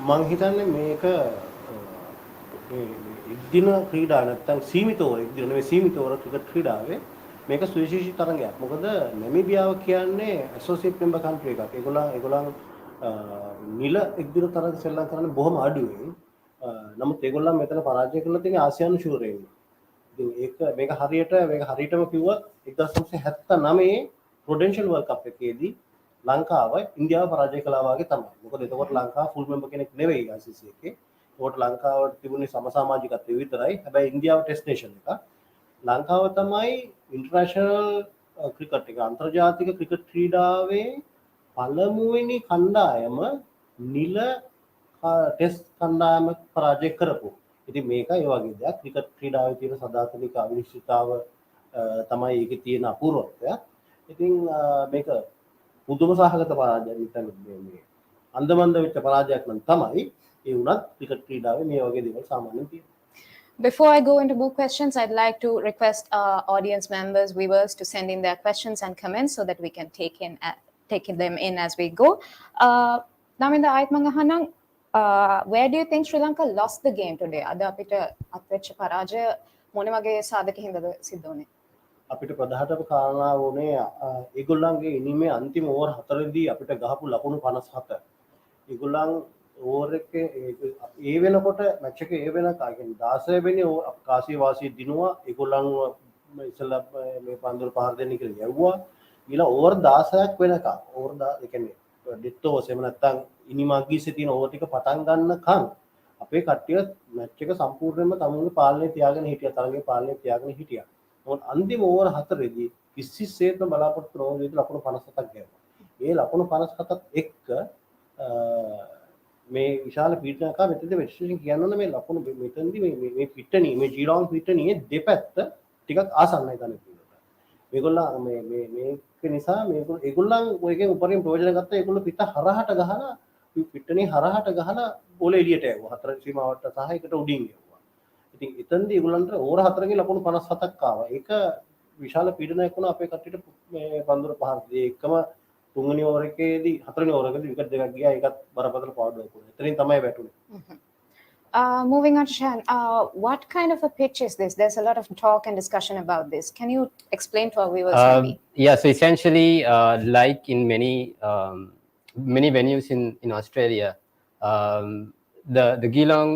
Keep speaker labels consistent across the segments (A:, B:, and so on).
A: මං හිතන්නේ මේක එක්දින ක්‍රීඩා නැත්තම් සීමිතව එක්දින නෙවෙයි සීමිතව ක්‍රිකට් ක්‍රීඩාවේ මේක සුවිශේෂී තරගයක්. මොකද නැමිබියාව කියන්නේ ඇසෝසියේට් මෙම්බර් කන්ට්‍රි එකක්. ඒගොල්ලන් නිල එක්දින තරග සෙල්ලම් කරන්නේ බොහොම අඩුවෙන්. නමුත් ඒගොල්ලන් මෙතන පරාජය කරලා තියෙන්නේ ආසියානු ශූරයන්. ඉතින් මේක හරියටම කිව්වොත් 1979 ප්‍රොඩෙන්ෂල් වර්ල්ඩ් කප් එකේදී ලංකාව ඉන්දියාව පරාජය කළා වගේ තමයි. මොකද එතකොට ලංකාව ෆුල් මෙම්බර් කෙනෙක් නෙවෙයි ICC එකේ. ඒකට ලංකාවට තිබුණේ සමසමාජිකත්වය විතරයි. හැබැයි ඉන්දියාව ටෙස්ට් නේෂන් එක. ලංකාව තමයි ඉන්ටර්නැෂනල් ක්‍රිකට් එක අන්තර්ජාතික ක්‍රිකට් ක්‍රීඩාවේ පළමුවෙනි කණ්ඩායම නිල ටෙස්ට් කණ්ඩායම පරාජය කරපු. ඉතින් මේක ඒ වගේ දෙයක්. ක්‍රිකට් ක්‍රීඩාවේ තියෙන සදාතනික අවිනිශ්චිතතාව තමයි ඒකේ තියෙන අපූර්වත්වය. ඉතින් මේක පුදුම සහගත පරාජයක් විතරයි මේ අන්දමන්ද වෙච්ච පරාජයක් නම් තමයි. ඒ වුණත් ක්‍රිකට් ක්‍රීඩාවේ මේ වගේ දේවල් සාමාන්‍යයෙන් තියෙනවා.
B: Before I go into more questions, I'd like to request our audience members, viewers, to send in their questions and comments so that we can take them in as we go. Daminda, ayat mga hanang, where do you think Sri Lanka lost the game today? Ada apita atwecha parajaya mone wage sadaka hindada siddha wune?
A: අපිට ප්‍රධානම කාරණාව උනේ ඒගොල්ලන්ගේ ඉනිමේ අන්තිම over 4දී අපිට ගහපු ලකුණු 57. ඒගොල්ලන් ඕවර් එකේ ඒ වෙනකොට මැච් එකේ ඒ වෙනකන් 16 වෙනි කාසිය වාසිය දිනුවා. ඒගොල්ලන් ඉස්සලා මේ පන්දුර පහර දෙන්න කියලා යවුවා. ඊළඟ ඕවර් 16ක් වෙනකන් ඕවර් ඒ කියන්නේ ඩෙත් ඕවර්ස් එහෙම නැත්නම් ඉනිමග්ගීසේ තියෙන ඕවර් ටික පටන් ගන්නකම් අපේ කට්ටිය මැච් එක සම්පූර්ණයෙන්ම තමුන්ගේ පාලනය තියාගෙන හිටියා. තරගයේ පාලනය තියාගෙන හිටියා. අන්තිම ඕවර් 4දී කිසිසේත්ම බලාපොරොත්තු නොවන විදිහට ලකුණු 57ක් ගැව්වා. ඒ ලකුණු 57ත් එක්ක මේ විශාල පීඩනයක් මෙතනදී විශ්ලේෂණ කියනවා මේ ලකුණු මෙතනදී මේ පිටණිය මේ ජීරෝන් පිටණියේ දෙපැත්ත ටිකක් ආසන්නයි ගන්න පුළුවන්. මේගොල්ලෝ මේක නිසා ඒගොල්ලන් ඔයගෙන් උපරිම ප්‍රයෝජන ගත්තා. ඒගොල්ලෝ පිට හරහට ගහලා පිටණිය හරහට ගහලා බෝල එළියට යවුවා. හතර සීමාවට සහ එකට උඩින් යවුවා. ඉතින් එතනදී ඒගොල්ලන්ට ඕවර් 4කින් ලකුණු 57ක් ආවා. ඒක විශාල පීඩනයක් වුණා අපේ කට්ටියට මේ පන්දුර පහරදී. එකම තුන්වෙනි ඕවර් එකේදී හතරවෙනි ඕවර් එකේදී විකට් දෙකක් ගියා. ඒකත් බරපතල පාඩුවක් වුණා. එතනින් තමයි වැටුනේ.
B: Moving on to Shehan, what kind of a pitch is this? There's a lot of talk and discussion about this. Can you explain to our viewers?
C: Yeah, so essentially, like in many venues in Australia, the Geelong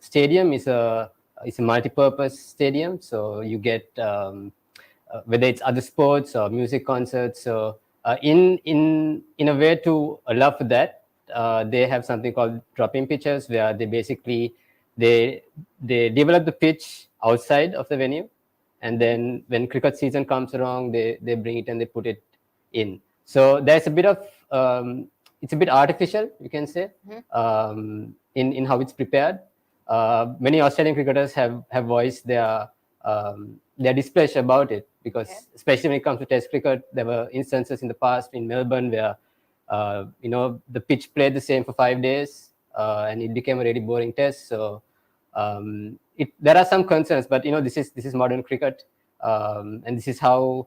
C: Stadium is a multi-purpose stadium. So you get whether it's other sports or music concerts. So in a way to allow for that, they have something called drop-in pitches, where they basically they develop the pitch outside of the venue, and then when cricket season comes along, they bring it and they put it in. So there's a bit of it's a bit artificial, you can say, in how it's prepared. Many Australian cricketers have voiced their displeasure about it, because especially when it comes to Test cricket, there were instances in the past in Melbourne where the pitch played the same for 5 days, and it became a really boring test. So there are some concerns, but this is modern cricket, and this is how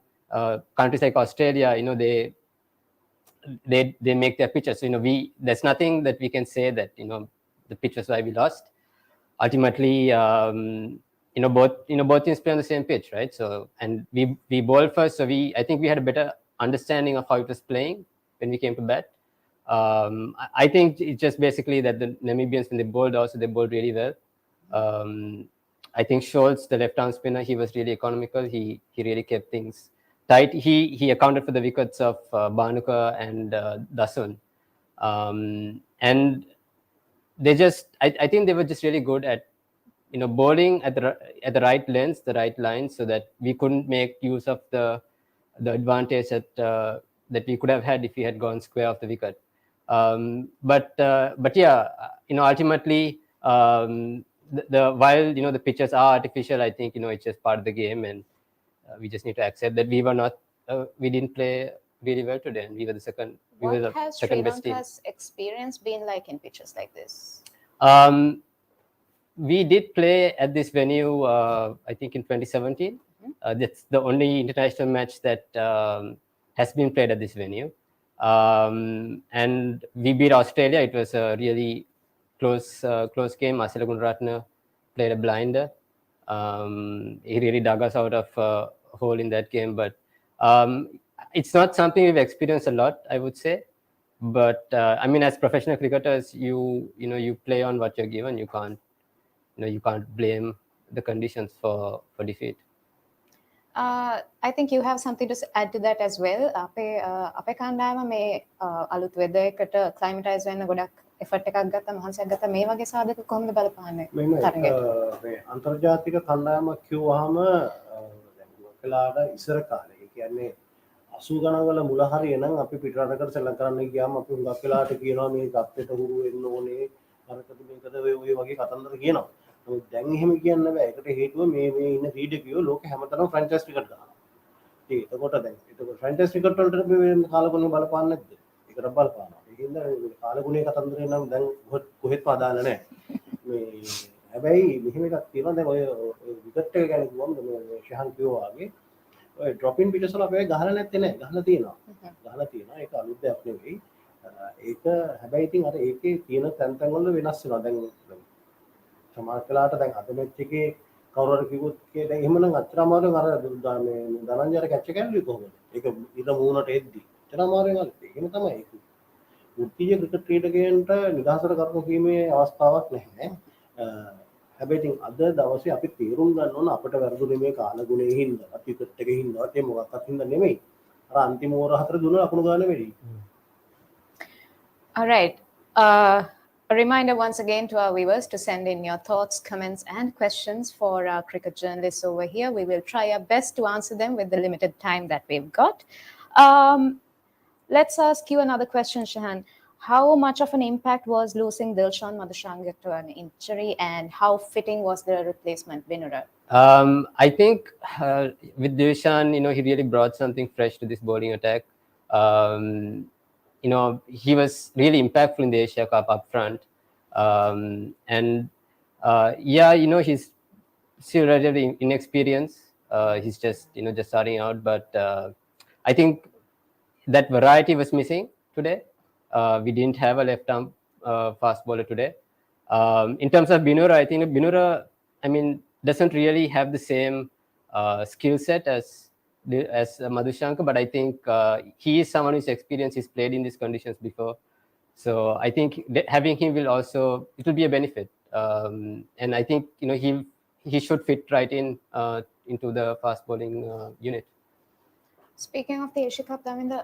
C: countries like Australia, they make their pitches. So, there's nothing that we can say that the pitch was why we lost. Ultimately, both teams play on the same pitch, right? So, and we bowled first, so I think we had a better understanding of how it was playing when we came to bat. I think it's just basically that the Namibians, when they bowled really well. I think Scholz, the left-arm spinner, he was really economical. He really kept things tight. He accounted for the wickets of Bhanuka and Dasun, and they just I think they were just really good at bowling at the right length, the right line, so that we couldn't make use of the advantage that we could have had if we had gone square off the wicket. But yeah, ultimately, while the pitches are artificial, I think it's just part of the game, and we just need to accept that we didn't play really well today, and we were the second best team.
B: What has Sri Lanka's experience been like in pitches like this?
C: We did play at this venue, I think in 2017. That's the only international match that has been played at this venue. And we beat Australia. It was a really close game. Asila Gunaratne played a blinder. He really dug us out of a hole in that game, but it's not something we've experienced a lot, I would say. But I mean, as professional cricketers, you play on what you're given. You can't blame the conditions for defeat.
B: I think you have something to add to that as well. අපේ කණ්ඩායම මේ අලුත් weather එකට ක්ලයිමටයිස් වෙන්න ගොඩක් effort එකක් ගත්තා මහන්සියක් ගත්තා මේ වගේ සාධක කොහොමද බලපාන්නේ තරගෙට?
A: මේ අන්තර්ජාතික කණ්ඩායමක් කිව්වහම දැන් ඔකලාට ඉස්සර කාලේ ඒ කියන්නේ 80 ගණන් වල මුල හරිය නම් අපි පිටරටකට සෙල්ලම් කරන්න ගියාම අපි හුඟක් වෙලාට කියනවා මේ තත්ත්වයට හුරු වෙන්න ඕනේ අරකද මේකද ඔය වගේ කතන්දර කියනවා. නමුත් දැන් එහෙම කියන්න බෑ. ඒකට හේතුව මේ ඉන්න ක්‍රීඩකයෝ ලෝකෙ හැමතැනම ෆ්‍රැන්චයිස් ක්‍රිකට් ගන්නවා. එතකොට ෆ්‍රැන්චයිස් ක්‍රිකට් වලට මේ කාලගුණය බලපාන්නේ නැද්ද? ඒකට බලපානවා. ඒකින්ද කාලගුණයේ කතන්දරේ නම් දැන් කොහෙත්ම අදාළ නැහැ. මේ හැබැයි මෙහෙම එකක් තියෙනවා දැන් ඔය විකට් එක ගැන කිව්වම මේ ශහන් කිව්වා වගේ ඔය ඩ්‍රොප් ඉන් පිටසල අපේ ගහලා නැත්තේ නෑ. ගහලා තියෙනවා. ඒක අලුත් දෙයක් නෙවෙයි. ඒක හැබැයි ඉතින් අර ඒකේ තියෙන තැන් වල වෙනස් වෙනවා. දැන් සමහර වෙලාවට දැන් අද මැච් එකේ කවුරු හරි කිව්වොත් දැන් එහෙමනම් අච්චර අමාරුවෙන් අර මේ ධනංජයර කැච් එක ඇල්ලුවේ කොහොමද? ඒක ඉර මූණට එද්දි. අච්චර අමාරුවෙන් අල්ලුවේ. ඒකම තමයි ඒක. වෘත්තීය ක්‍රිකට් ක්‍රීඩකයන්ට නිදහසට කරුණු කීමේ අවස්ථාවක් නැහැ. හැබැයි ඉතින් අද දවසේ අපි තීරුම් ගන්න ඕන අපිට වැරදුනේ මේ කාලගුණයේ හින්දා, ක්‍රිකට් එකේ හින්දා, ඒ මොකක්වත් හින්දා නෙමෙයි. අර අන්තිම ඕවර 4 දුන්න ලකුණු ගන්න වෙයි.
B: All right. A reminder once again to our viewers to send in your thoughts, comments, and questions for our cricket journalists over here. We will try our best to answer them with the limited time that we've got. Let's ask you another question, Shehan. How much of an impact was losing Dilshan Madhusanga to an injury, and how fitting was the replacement, Wijesuriya?
C: I think with Dilshan, he really brought something fresh to this bowling attack. He was really impactful in the Asia Cup up front. He's still relatively inexperienced. He's just starting out, but I think that variety was missing today. We didn't have a left-arm fast bowler today. In terms of Wijesuriya, I think Wijesuriya, doesn't really have the same skill set as Madhusanga, but I think he is someone who's experienced. He's played in these conditions before, so I think having him will it will be a benefit. And I think he should fit right into the fast bowling unit.
B: Speaking of the Asia Cup, Daminda,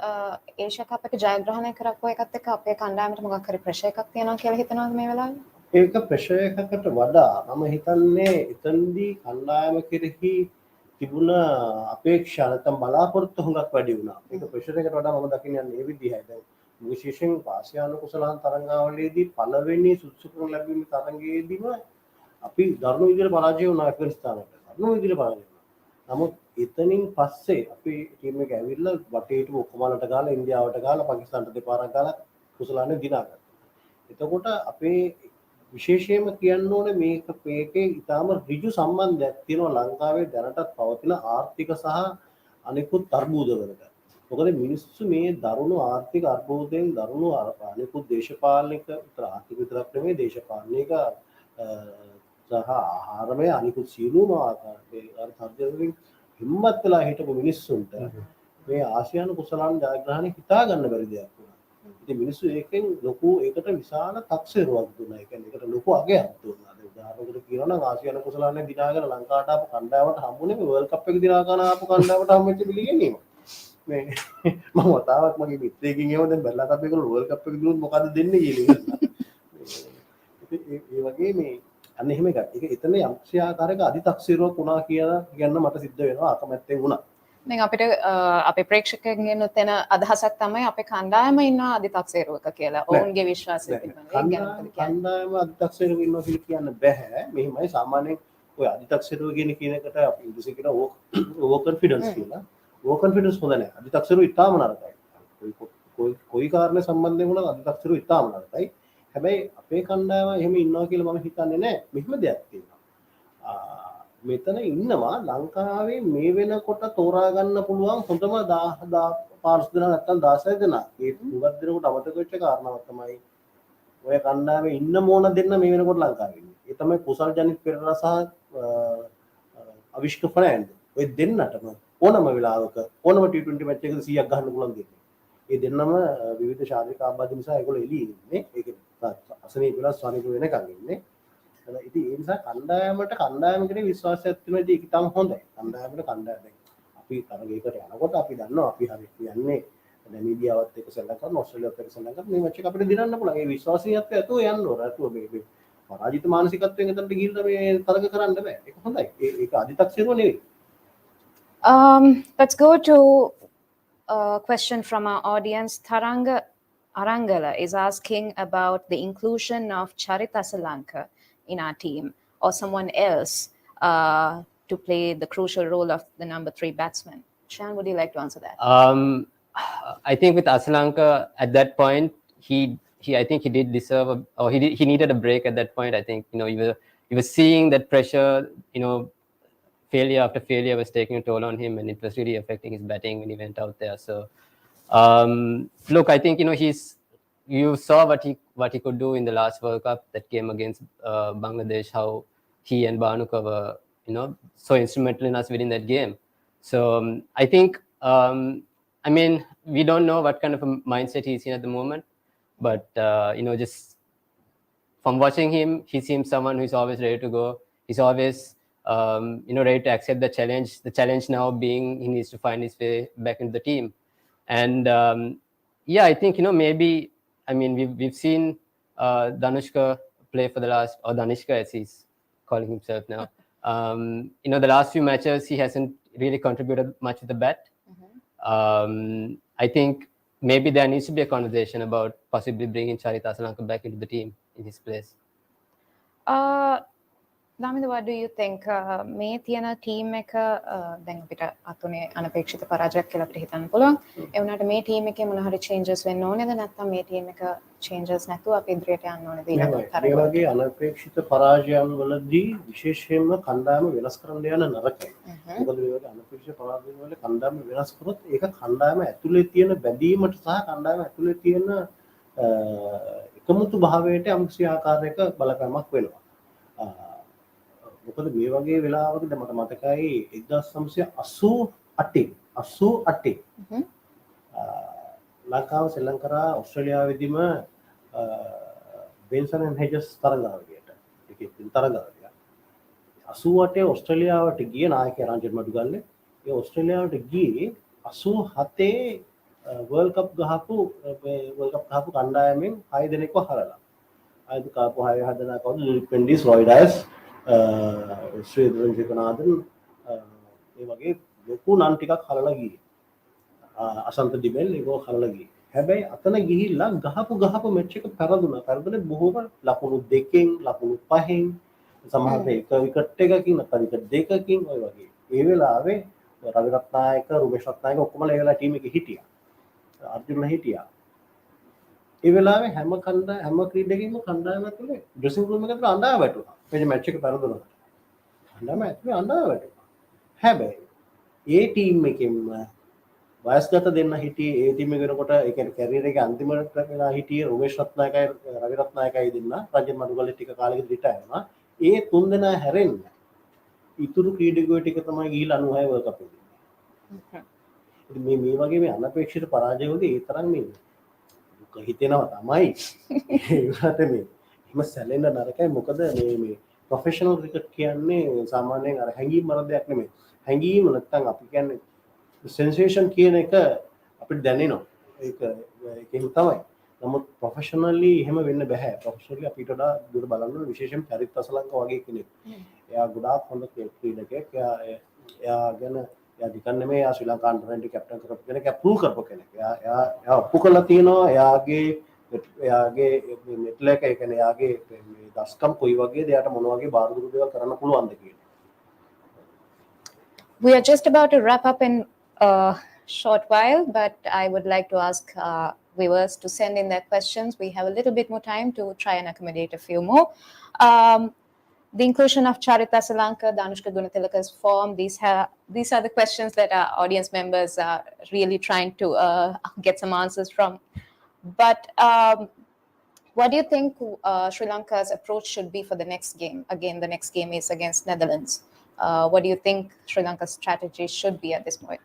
B: Asia Cup එක ජයග්‍රහණය කරපුව එකත් එක්ක අපේ කණ්ඩායමට මොකක් හරි pressure එකක් තියෙනවා කියලා හිතනවාද මේ වෙලාවේ?
A: ඒක ප්‍රෙෂර් එකකට වඩා මම හිතන්නේ එතනදී කණ්ඩායම කෙරෙහි තිබුණ අපේක්ෂා නැත්නම් බලාපොරොත්තු හුඟක් වැඩි වුණා. ඒක ප්‍රෙෂර් එකට වඩා මම දකින්නේ මේ විදිහයි. දැන් විශේෂයෙන් ආසියානු කුසලාන් තරඟාවලියේදී පළවෙනි සුදුසුකම් ලැබීමේ තරඟයේදීම අපි දරුණු විදිහට පරාජය වුණා ඇෆ්ගනිස්තානයට. දරුණු විදිහට පරාජය වුණා. නමුත් එතනින් පස්සේ අපි ටීම් එක ඇවිල්ලා වටේට ඔක්කොමලට ගාලා ඉන්දියාවට ගාලා පාකිස්තානට දෙපාරක් ගාලා කුසලානේ දිනාගත්තා. එතකොට අපේ විශේෂයෙන්ම කියන්න ඕනේ මේකේ ඊටාම ඍජු සම්බන්ධයක් තියෙනවා ලංකාවේ දැනටත් පවතින ආර්ථික සහ අනිකුත් අර්බුදවලට. මොකද මිනිස්සු මේ දරුණු ආර්ථික අර්බුදයෙන් දරුණු අනිකුත් දේශපාලනික ආර්ථික විතරක් නෙමෙයි දේශපාලනික සහ ආහාරමය අනිකුත් සියලුම ආකාරයේ අර්ථයෙන් හිම්මත් වෙලා හිටපු මිනිස්සුන්ට මේ ආසියානු කුසලාන් ජයග්‍රහණය හිතා ගන්න බැරි දෙයක් වුණා. ඉතින් මිනිස්සු ඒකෙන් ලොකු ඒකට විශාල තක්සේරුවක් දුන්නා. ඒ කියන්නේ ඒකට ලොකු අගයක් දුන්නා. උදාහරණයකට කියනවා නම් ආසියානු කුසලාන්නේ දිනාගෙන ලංකාවට ආපු කණ්ඩායමට හම්බුනේ මේ වර්ල්ඩ් කප් එක දිනා ගන්න ආපු කණ්ඩායමට හම්බෙච්ච පිළිගැනීම. මේ මම වතාවක් මගේ මිත්‍රයෙක්ගෙන් එහෙම දැන් බැලලා කප් එක වර්ල්ඩ් කප් එක දුන්නොත් මොකද්ද දෙන්නේ කියලා. ඒ වගේ මේ අන්න එහෙම එකක්. ඒක එතන යම්කිසි ආකාරයක අධිතක්සේරුවක් වුණා කියලා කියන්න මට සිද්ධ වෙනවා අකමැත්තෙන් වුණා.
B: දැන් අපිට අපේ ප්‍රේක්ෂකයන්ගෙන් උතන අදහසක් තමයි අපේ කණ්ඩායම ඉන්නවා අධිතක්සේරුවක කියලා. ඔවුන්ගේ විශ්වාසය පිළිබඳව.
A: කණ්ඩායම අධිතක්සේරුවක ඉන්නවා කියලා කියන්න බෑ. මෙහිමයි සාමාන්‍යයෙන් ඔය අධිතක්සේරුව කියන එකට අපි ඉංග්‍රීසියෙන් කියන ඕවර් කොන්ෆිඩන්ස් කියලා. ඕවර් කොන්ෆිඩන්ස් හොඳ නැහැ. අධිතක්සේරුව ඉතාම නරකයි. කොයි කාරණේ සම්බන්ධයෙන් වුණත් අධිතක්සේරුව ඉතාම නරකයි. හැබැයි අපේ කණ්ඩායම එහෙම ඉන්නවා කියලා මම හිතන්නේ නැහැ. මෙහෙම දෙයක් තියෙනවා. මෙතන ඉන්නවා ලංකාවේ මේ වෙනකොට තෝරා ගන්න පුළුවන් හොඳම 10 15 දෙනා නැත්නම් 16 දෙනා. ඒ තුන්වත් දෙනකොට අමතක වෙච්ච කාරණාවක් තමයි ඔය කණ්ඩායමේ ඉන්න මොන දෙන්න මේ වෙනකොට ලංකාවේ ඉන්නේ. ඒ තමයි කුසල් ජනිත් පෙරේරා සහ අවිෂ්ක ෆර්නෑන්ඩ්. ඔය දෙන්නටම ඕනම වෙලාවක ඕනම T20 මැච් එකක 100ක් ගහන්න පුළුවන් දෙන්නේ. ඒ දෙන්නම විවිධ ශාරීරික ආබාධ නිසා ඒගොල්ලෝ එළියේ ඉන්නේ. ඒක අසනීප වෙලා ස්වාමීක වෙනකන් ඉන්නේ. ඉතින් ඒ නිසා කණ්ඩායම කෙරේ විශ්වාසයක් තියෙනවා. ඒක ඉතාම හොඳයි. කණ්ඩායමට දැන් අපි තරගයකට යනකොට අපි දන්නවා අපි හරියට කියන්නේ නැමීබියාවත් එක්ක සෙල්ලම් කරන ඕස්ට්‍රේලියාවත් එක්ක සෙල්ලම් කරන මේ මැච් එක අපිට දිනන්න පුළුවන්. ඒ විශ්වාසීයත්වය ඇතුව යන්න ඕන. ඇතුව මේ පරාජිත මානසිකත්වයෙන් එතනට ගිහිල්ලා මේ තරග කරන්න බෑ. ඒක හොඳයි. ඒක අදි탁සිරුව නෙවෙයි.
B: Let's go to a question from our audience. Tharanga Arangala is asking about the inclusion of Charit Asalanka in our team or someone else to play the crucial role of the number 3 batsman. Shehan, would you like to answer that?
C: I think with Asalanka at that point, I think he did deserve, or he needed a break at that point. I think he was seeing that pressure, failure after failure was taking a toll on him, and it was really affecting his batting when he went out there. So, look, I think you saw what he could do in the last World Cup, that game against Bangladesh, how he and Bhanuka were so instrumental in us winning that game. So I think I mean, we don't know what kind of a mindset he's in at the moment, but just from watching him, he seems someone who's always ready to go. He's always ready to accept the challenge. The challenge now being he needs to find his way back into the team. And I think maybe, I mean, we've seen Danushka play for the last, or Danishka as he's calling himself now. The last few matches he hasn't really contributed much with the bat. I think maybe there needs to be a conversation about possibly bringing Charit Asalanka back into the team in his place.
B: Daminda, what do you think? මේ තියෙන team එක දැන් අපිට අතුනේ අනපේක්ෂිත පරාජයක් කියලා අපිට හිතන්න පුළුවන්. ඒ වුණාට මේ ටීම් එකේ මොන හරි changes වෙන්න ඕනේද නැත්නම් මේ ටීම් එක changes නැතුව අපි ඉදිරියට යන්න ඕනේද ඊළඟ තරගවලට?
A: මේ වගේ අනපේක්ෂිත පරාජයන් වලදී විශේෂයෙන්ම කණ්ඩායම වෙනස් කරන්න යන නරකයි. මොකද මේ වගේ අනපේක්ෂිත පරාජයන් වල කණ්ඩායම වෙනස් කරොත් ඒක කණ්ඩායම ඇතුලේ තියෙන බැඳීමට සහ කණ්ඩායම ඇතුලේ තියෙන එකමුතු භාවයට යම්කිසි ආකාරයක බලපෑමක් වෙනවා. මොකද මේ වගේ වෙලාවකද මට මතකයි 1988 ලංකාව ශ්‍රී කරා ඕස්ට්‍රේලියාවේදීම බෙන්සන් ඇන්ඩ් හෙජස් තරගාවලියට ඒකේ තරගාවලිය 88 ඕස්ට්‍රේලියාවට ගිය නායකයා රංජන් මඩුගල්ලේ ඒ ඕස්ට්‍රේලියාවට ගියේ 87 වර්ල්ඩ් කප් ගහපු කණ්ඩායමෙන් 6 දෙනෙක්ව හරලා ආයත කාපු 6 හදනා කවුද ලිපෙන්ඩිස් රොයිඩස් ශ්‍රී රංජිකනාදන් ඒ වගේ ලොකු නම් ටිකක් හරලා ගියේ අසන්ත දිබෙල් ඒකෝ හරලා ගියේ හැබැයි අතන ගිහිල්ලා ගහපු මැච් එක පෙරදුනේ බොහෝම ලකුණු 2කින් ලකුණු 5කින් සමහරවිට එක විකට් එකකින් නැත්නම් විකට් දෙකකින් ඔය වගේ ඒ වෙලාවේ රවි රත්නායක රුමේෂ් රත්නායක ඔක්කොම ඒ වෙලාවේ ටීම් එකේ හිටියා අර්ජුන හිටියා ඒ වෙලාවේ හැම ක්‍රීඩකයෙක්ම කණ්ඩායම ඇතුලේ ඩ්‍රෙසිං රූම් එකට අඬා වැටුණා. මේ මැච් එක පෙරදුනට. කණ්ඩායම ඇතුලේ අඬා වැටුණා. හැබැයි ඒ ටීම් එකෙන්ම වයස්ගත දෙන්න හිටියේ ඒ ටීම් එක වෙනකොට ඒ කියන්නේ කැරියර් එකේ අන්තිමට වෙලා හිටියේ රුමේෂ් රත්නායකයි රවි රත්නායකයි දෙන්න රංජන් මඩුගල්ලේ ටික කාලෙකට රිටයර් වුණා. ඒ තුන් දෙනා හැරෙන්න ඉතුරු ක්‍රීඩකයෝ ටික තමයි ගිහිල්ලා 96 වර්ල්ඩ් කප් එකේ. ඉතින් මේ වගේ මේ අනපේක්ෂිත පරාජයවලදී ඒ තරම් මේ හිතෙනවා තමයි ඒකට මේ එහෙම සැලෙන්න නරකයි මොකද මේ ප්‍රොෆෙෂනල් ක්‍රිකට් කියන්නේ සාමාන්‍යයෙන් අර හැංගීම් වල දෙයක් නෙමෙයි හැංගීම නැත්තම් අපි කියන්නේ සෙන්සේෂන් කියන එක අපිට දැනෙනවා ඒකෙන් තමයි නමුත් ප්‍රොෆෙෂනලි එහෙම වෙන්න බෑ ප්‍රොෆෙෂනලි අපිට වඩා දුර බලන්න විශේෂයෙන් චරිත අසලංක වගේ කෙනෙක් එයා ගොඩාක් හොඳ ක්‍රීඩකයෙක් එයා ගැන එයා දිකන් නෙමෙයි එයා ශ්‍රී ලංකා අන්ඩර් 20 කැප්ටන් කරපු කෙනෙක් එයා ප්‍රූව් කරපු කෙනෙක් එයා ඔප්පු කරලා තියෙනවා එයාගේ මෙට්ල එක ඒ කියන්නේ එයාගේ මේ දස්කම් කොයි වගේද එයාට මොන වගේ බාරදුරු දේවල් කරන්න පුළුවන්ද කියන
B: We are just about to wrap up in a short while, but I would like to ask viewers to send in their questions. We have a little bit more time to try and accommodate a few more. The inclusion of Charita Asalanka, Danushka Gunatilaka's form, these are the questions that our audience members are really trying to get some answers from. But What do you think Sri Lanka's approach should be for the next game? Again, the next game is against Netherlands. What do you think Sri Lanka's strategy should be at this point?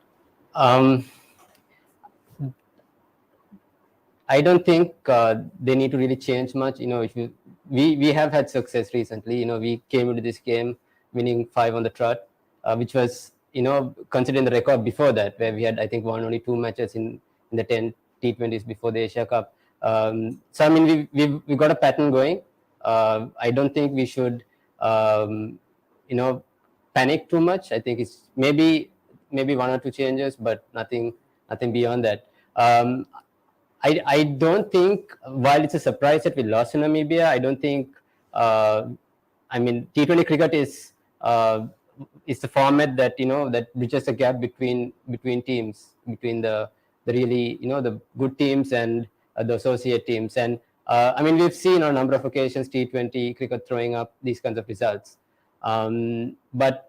C: I don't think they need to really change much. If we have had success recently. We came into this game winning 5 on the trot, which was considering the record before that, where we had I think won only 2 matches in the 10 T20s before the Asia Cup. So I mean we got a pattern going. I don't think we should panic too much. I think it's maybe 1 or 2 changes, but nothing beyond that. I don't think, while it's a surprise that we lost in Namibia, I don't think, I mean, T20 cricket is the format that, that bridges the gap between teams, between the really, the good teams and the associate teams. And I mean, we've seen on a number of occasions T20 cricket throwing up these kinds of results. But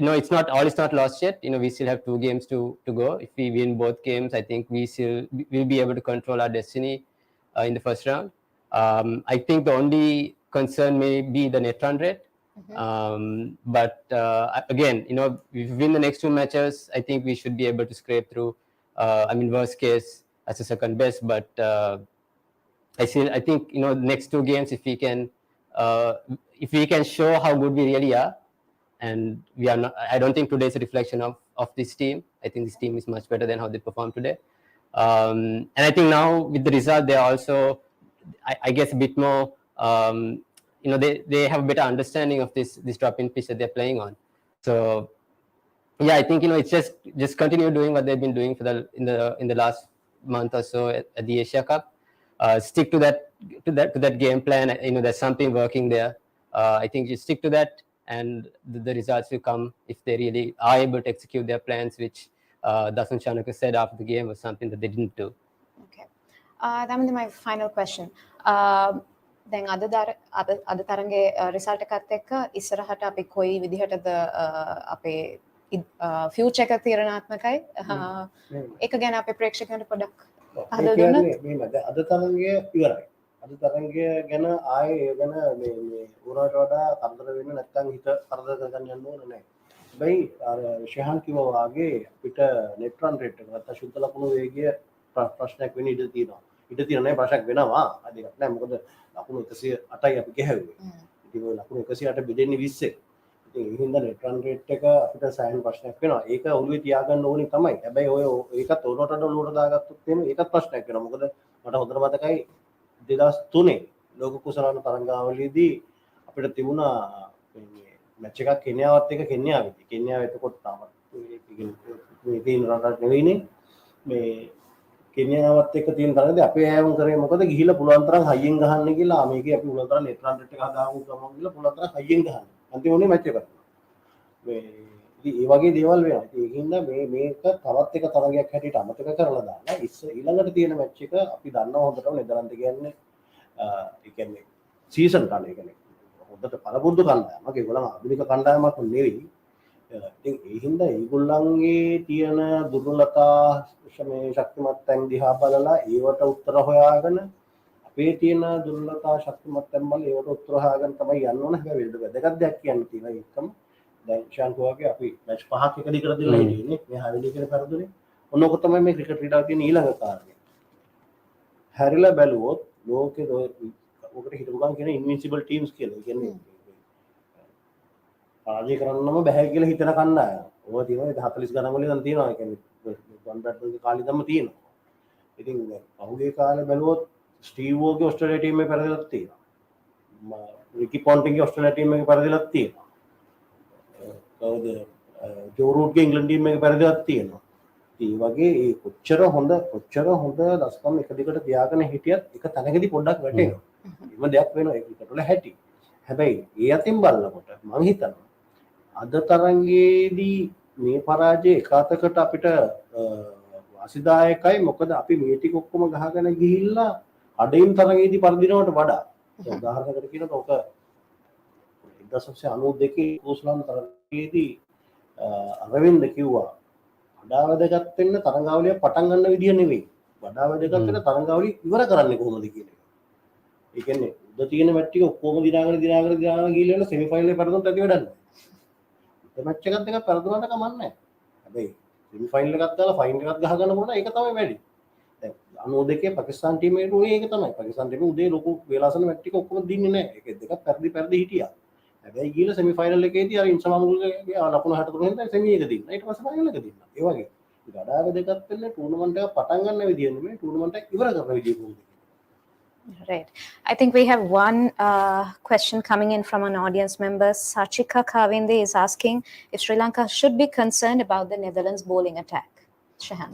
C: it's not lost yet. We still have 2 games to go. If we win both games, I think we'll be able to control our destiny in the first round. I think the only concern may be the net run rate. But again, if we win the next 2 matches, I think we should be able to scrape through. I mean, worst case as a second best, but I think next 2 games, if we can show how good we really are. And we are not. I don't think today is a reflection of this team. I think this team is much better than how they performed today. And I think now with the result, they are also, I guess, a bit more. They have a better understanding of this drop-in pitch that they're playing on. So yeah, I think it's just continue doing what they've been doing in the last month or so at the Asia Cup. Stick to that game plan. There's something working there. I think you stick to that. And the results will come if they really are able to execute their plans, which Dasun Chanaka said after the game was something that they didn't do.
B: Okay. Daminda, my final question. දැන් අද තරගේ result එකත් එක්ක ඉස්සරහට අපි කොයි විදිහටද අපේ future එක තීරණාත්මකයි ඒක ගැන අපේ ප්‍රේක්ෂකයන්ට පොඩ්ඩක් පහදලා දුන්නොත්
A: අද තරගය ඉවරයි. අද තරගය ගැන ආයේ ඒ ගැන මේ උරාට වඩා කරදර වෙන්න නැත්නම් හිත කරදර කරගන්න යන්න ඕන නැහැ. හැබැයි අර ශහන් කිව්වා වාගේ අපිට net run rate එක නැත්නම් ශුද්ධ ලකුණු වේගය ප්‍රශ්නයක් වෙන්න ඉඩ තියෙනවා. ඉඩ තියෙන නැහැ ප්‍රශ්නයක් වෙනවා. අදයක් නැහැ. මොකද ලකුණු 108යි අපි ගැහුවේ. ඉතින් ඔය ලකුණු 108 බෙදෙන්නේ 20. ඉතින් ඒ හින්දා net run rate එක අපිට සෑහෙන ප්‍රශ්නයක් වෙනවා. ඒක ඔළුවේ තියාගන්න ඕනේ තමයි. හැබැයි ඔය ඒකත් උඩට ඔළුවට දාගත්තොත් එහෙම ඒකත් ප්‍රශ්නයක් වෙනවා. මොකද මට හොඳට මතකයි 2003 ලෝක කුසලාන තරංගාවලියේදී අපිට තිබුණා මැච් එකක් කෙන්යාවත් එක්ක කෙන්යාවේදී. කෙන්යාව එතකොට තාමත් මේ තියෙන රටක් නෙවෙයිනේ. මේ කෙන්යාවත් එක්ක තියෙන තරගදී අපි හැවුම් කරේ මොකද ගිහිල්ලා පුළුවන් තරම් හයියෙන් ගහන්න කියලා. මේකේ අපි පුළුවන් තරම් net run rate එක හදාගමු ගමන් කියලා පුළුවන් තරම් හයියෙන් ගහන්න. අන්තිමෝනේ මැච් එක. මේ ඉතින් ඒ වගේ දේවල් වෙනවා. ඉතින් ඒකින්ද මේක තවත් එක තරගයක් හැටියට අමතක කරලා දාලා ඊළඟට තියෙන මැච් එක අපි දන්නවා හොඳටම නෙදර්ලන්ත කියන්නේ ඒ කියන්නේ සීසන් කණ්ඩ ඒ කියන්නේ හොඳට පළපුරුදු කණ්ඩායමක්. ඒගොල්ලන් ආධුනික කණ්ඩායමක් නෙවෙයි. ඉතින් ඒ හින්දා ඒගොල්ලන්ගේ තියෙන දුර්වලතා මේ ශක්තිමත් තැන් දිහා බලලා ඒවට උත්තර හොයාගෙන අපේ තියෙන දුර්වලතා ශක්තිමත් තැන් බලලා ඒවට උත්තර හොයාගෙන තමයි යන්න ඕන. හැබැයි වැදගත් දෙයක් කියන්න තියෙනවා ඒකම දැන් ශාන්කෝගේ අපි මැච් 5ක් එක දිගට දෙලා ඉන්නේ. මේ හැවිලි කියන පරදුනේ. ඔන්නෝක තමයි මේ ක්‍රිකට් ක්‍රීඩාවේ තියෙන ඊළඟ කාරණය. හැරිලා බැලුවොත් ලෝකේ ඔකට හිතපු ගමන් කියන ඉන්වින්සිබල් ටීම්ස් කියලා. ඒ කියන්නේ පරාජය කරන්නම බෑ කියලා හිතන කණ්ඩායම. ඕවා තියෙනවා 40 ගණන් වලින් දැන් තියෙනවා. ඒ කියන්නේ වන් බැට්මන්ගේ කාලේ තමයි තියෙනවා. ඉතින් පහුගිය කාලේ බැලුවොත් ස්ටීව් වෝගේ ඕස්ට්‍රේලියා ටීම් එකේ පෙරදිලක් තියෙනවා. රිකි පොන්ටින්ගේ ඕස්ට්‍රේලියා ටීම් එකේ පෙරදිලක් තියෙනවා. කවුද ජෝ රූට්ගේ ඉංග්ලන්ඩ් ටීම් එකේ පෙරදිලක් තියෙනවා. ඒ වගේ ඒ කොච්චර හොඳ දස්කම් එක දිගට තියාගෙන හිටියත් එක තැනකදී පොඩ්ඩක් වැටෙනවා. එහෙම දෙයක් වෙනවා ඒක ක්‍රිකට් වල හැටි. හැබැයි ඒ අතින් බලනකොට මම හිතනවා අද තරංගයේදී මේ පරාජය එකතකට අපිට වාසිදායකයි. මොකද අපි මේ ටික ඔක්කොම ගහගෙන ගිහිල්ලා අඩින් තරංගයේදී පරදිනවට වඩා උදාහරණයකට කියනකොට ඔක 1992 කුස්ලාම් තරංගයේදී අරවින්ද කිව්වා වඩා වැදගත් වෙන්න තරංගාවලිය පටන් ගන්න විදිය නෙවෙයි. වඩා වැදගත් වෙන තරංගාවලිය ඉවර කරන්නේ කොහොමද කියන එක. ඒ කියන්නේ උඩ තියෙන මැච් ටික ඔක්කොම දිනාගෙන ගිහිල්ලා සෙමි ෆයිනල් එක පෙරදුනට ඇති වැඩක් නැහැ. මැච් එකත් දෙකක් පෙරදුනට කමක් නැහැ. හැබැයි සෙමි ෆයිනල් එකක් දාලා ෆයිනල් එකක් ගහ ගන්න පුළුවන් ඒක තමයි වැඩි. දැන් 92 පාකිස්තාන් ටීමේට උනේ ඒක තමයි. පාකිස්තාන් ටීම උදේ ලොකු වේලාසන මැච් ටික ඔක්කොම දින්නේ නැහැ. ඒක දෙකක් පෙරදි හිටියා. හැබැයි ගිහලා සෙමි ෆයිනල් එකේදී අර ඉන්සමාමුල්ගේ ලකුණු 63 හින්දා සෙමි එක දින්නා. ඊට පස්සේ ෆයිනල් එක දින්නා. ඒ වගේ. ගඩාව දෙකක් වෙන්නේ ටූර්නමන්ට් එක පටන් ගන්න විදිය නෙමෙයි ටූර්නමන්ට් එක ඉවර කරන විදිය කොහොමද?
B: Right. I think we have one question coming in from an audience member. Sachika Kavinde is asking if Sri Lanka should be concerned about the Netherlands bowling attack. Shehan.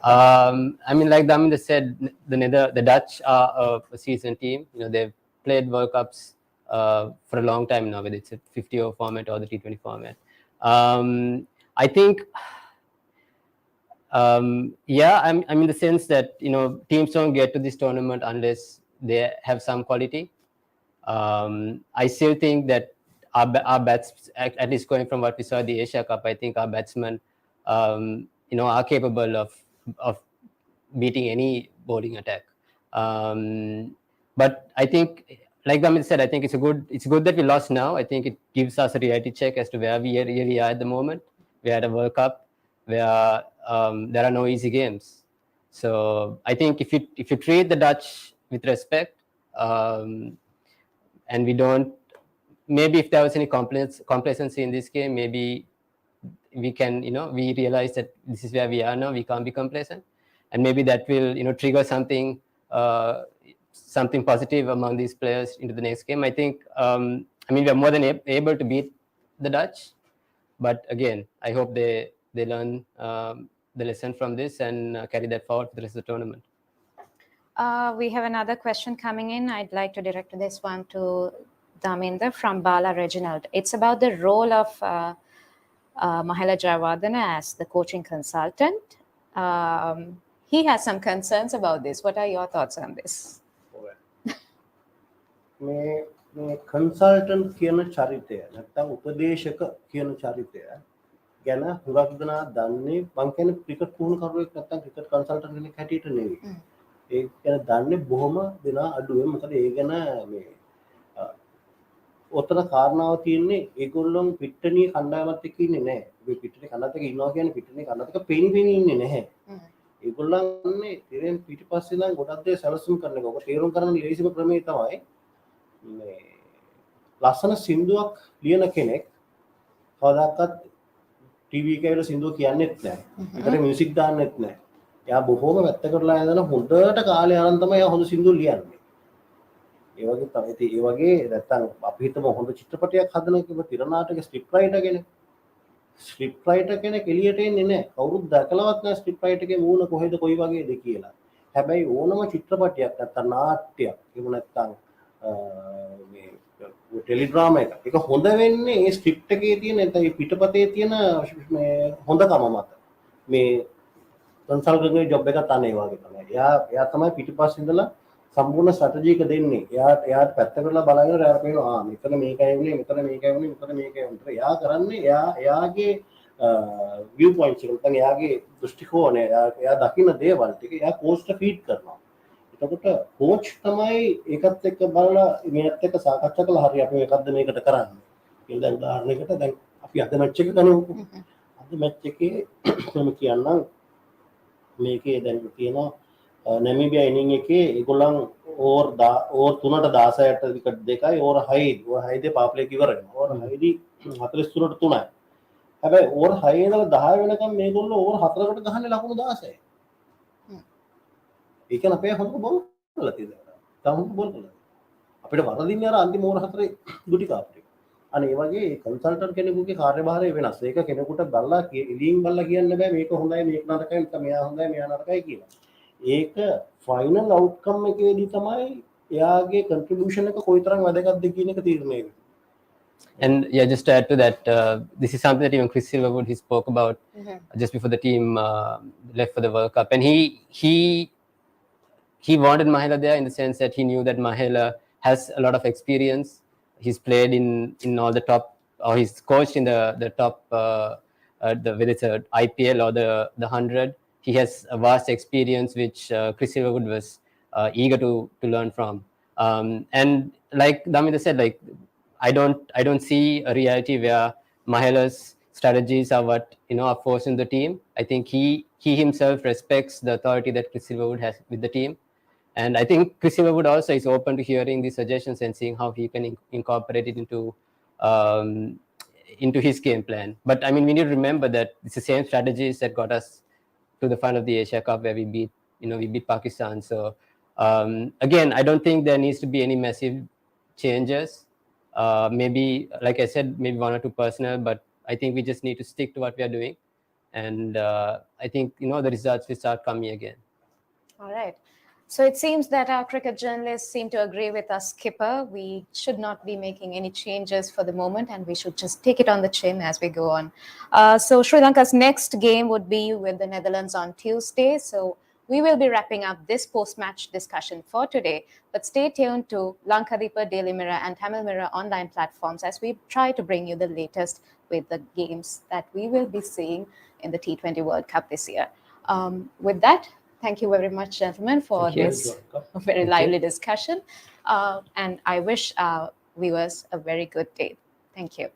C: I mean, like Daminda said, the Dutch are a seasoned team. You know, they've played World Cups for a long time now, whether it's a 50-over format or the T20 format. I think, I'm in the sense that, you know, teams don't get to this tournament unless they have some quality. I still think that our bats, at least going from what we saw at the Asia Cup, I think our batsmen, you know, are capable of beating any bowling attack. But I think, like Daminda said, I think it's good that we lost now. I think it gives us a reality check as to where we really are at the moment. We're at a World Cup where there are no easy games. So I think if you treat the Dutch with respect, and we don't, maybe if there was any complacency in this game, maybe we can, you know, we realize that this is where we are now, we can't be complacent, and maybe that will, you know, trigger something positive among these players into the next game. I think, I mean, we are more than able to beat the Dutch, but again, I hope they learn the lesson from this and carry that forward for the rest of the tournament.
B: We have another question coming in. I'd like to direct this one to Daminda from Bala Reginald. It's about the role of Mahela Jayawardena as the coaching consultant. He has some concerns about this. What are your thoughts on this?
A: මේ consultant කියන චරිතය නැත්නම් උපදේශක කියන චරිතය ගැන හුඟක් දෙනා දන්නේ මං කියන්නේ ක්‍රිකට් පුහුණුකරුවෙක් නැත්නම් ක්‍රිකට් කන්සල්ටන්ට් කෙනෙක් හැටියට නෙවෙයි. ඒක ගැන දන්නේ බොහොම දෙනා අඩුවෙන්. මොකද ඒ ගැන මේ ඔතන කාරණාව තියෙන්නේ ඒගොල්ලෝ පිට්ටනිය කණ්ඩායමත් එක්ක ඉන්නේ නැහැ. මේ පිට්ටනිය කණ්ඩායමත් එක්ක ඉන්නවා කියන්නේ පිට්ටනිය කණ්ඩායමත් එක්ක පේනි ඉන්නේ නැහැ. ඒගොල්ලන්න්නේ තිරෙන් පිටිපස්සේ ඉඳන් ගොඩක් දේ සැලසුම් කරන එක. ඔක තේරුම් ගන්න ලේසිම ක්‍රමය තමයි මේ ලස්සන සින්දුවක් ලියන කෙනෙක් කවදාකවත් ටීවී එකේ වෙලා සින්දුව කියන්නෙත් නැහැ. ඒකට මියුසික් දාන්නෙත් නැහැ. එයා බොහොම වැත්ත කරලා යනවා හොඳට කාලේ අරන් තමයි එයා හොඳ සින්දුව ලියන්නේ. ඒ වගේ තමයි. ඒ වගේ නැත්තම් අපි හිතමු හොඳ චිත්‍රපටයක් හදන කෙනෙක් තිර නාටක ස්ක්‍රිප්ට් රයිටර් කෙනෙක්. ස්ක්‍රිප්ට් රයිටර් කෙනෙක් එළියට එන්නේ නැහැ. කවුරුත් දැකලවත් නැහැ ස්ක්‍රිප්ට් රයිටර් එකේ මූණ කොහෙද කොයි වගේද කියලා. හැබැයි ඕනම චිත්‍රපටයක් නැත්තම් නාට්‍යයක් එහෙම නැත්තම් මේ ටෙලිඩ්‍රාමා එක හොඳ වෙන්නේ ඒ ස්ක්‍රිප්ට් එකේ තියෙන නැත්නම් ඒ පිටපතේ තියෙන මේ හොඳකම මත. මේ කන්සල්ටන්ට්ගේ ජොබ් එක තන ඒ වගේ තමයි. එයා තමයි පිටිපස්සේ ඉඳලා සම්පූර්ණ ස්ට්‍රැටජි එක දෙන්නේ. එයාට පැත්ත කරලා බලගෙන එයාට පේනවා මෙතන මේකයි වුනේ, මෙතන මේකයි වුනේ, මෙතන මේකයි වුනේ. එයා කරන්නේ එයාගේ view points එක නැත්නම් එයාගේ දෘෂ්ටි කෝණය එයා දකින්න දේවල් ටික එයා කෝච්ට ෆීඩ් කරනවා. එතකොට කෝච් තමයි ඒකත් එක්ක බලලා මේත් එක්ක සාකච්ඡා කළා හරි අපි මේකක්ද මේකට කරන්නේ කියලා. දැන් උදාහරණයකට දැන් අපි අද මැච් එක ගනිමුකෝ. අද මැච් එකේ මම කියන්නම් මේකේ දැන් තියෙනවා නැමීබියා ඉනිං එකේ ඒගොල්ලන් ඕවර් 3ට 16ට විකට් දෙකයි ඕවර් 6 පාප්ලේ ඉවර වෙනවා. ඕවර් 6 දී 43ට 3යි. හැබැයි ඕවර් 6 ඉඳලා 10 වෙනකම් මේගොල්ලෝ ඕවර් 4කට ගහන්නේ ලකුණු 16යි. ඒ කියන්නේ අපේ හොඳ බෝල් කරලා තියෙනවා. තව හොඳ බෝල් කරලා. අපිට වරදින්නේ අර අන්තිම ඕවර් 4 ගුටි කාප්ටේ. අනේ ඒ වගේ කන්සල්ටන්ට් කෙනෙකුගේ කාර්යභාරය වෙනස්. ඒක කෙනෙකුට බලලා එළියෙන් බලලා කියන්න බෑ මේක හොඳයි මේක නරකයි නැත්නම් මෙයා හොඳයි මෙයා නරකයි කියලා. ඒක ෆයිනල් අවුට්කම් එකේදී තමයි එයාගේ කන්ට්‍රිබියුෂන් එක කොයිතරම් වැදගත්ද කියන එක තීරණය වෙන්නේ.
C: And yeah, just to add to that, this is something that even Chris Silverwood he spoke about just before the team left for the World Cup, and he wanted Mahela there in the sense that he knew that Mahela has a lot of experience. He's played in all the top, or he's coached in the top, whether it's a IPL or the 100. He has a vast experience which Chris Silverwood was eager to learn from. And like Daminda said, like I don't see a reality where Mahela's strategies are what are forcing the team. I think he himself respects the authority that Chris Silverwood has with the team, and I think Chris Silverwood also is open to hearing these suggestions and seeing how he can incorporate it into his game plan. But I mean, we need to remember that it's the same strategies that got us to the final of the Asia Cup where we beat Pakistan. So again, I don't think there needs to be any massive changes. Maybe, like I said, maybe one or two personnel, but I think we just need to stick to what we are doing, and I think the results will start coming again.
B: All right. So it seems that our cricket journalists seem to agree with us, skipper. We should not be making any changes for the moment, and we should just take it on the chin as we go on. So Sri Lanka's next game would be with the Netherlands on Tuesday. So we will be wrapping up this post-match discussion for today. But stay tuned to Lankadeepa, Daily Mirror, and Tamil Mirror online platforms as we try to bring you the latest with the games that we will be seeing in the T20 World Cup this year. With that, thank you very much, gentlemen, for this very lively discussion. And I wish our viewers a very good day. Thank you.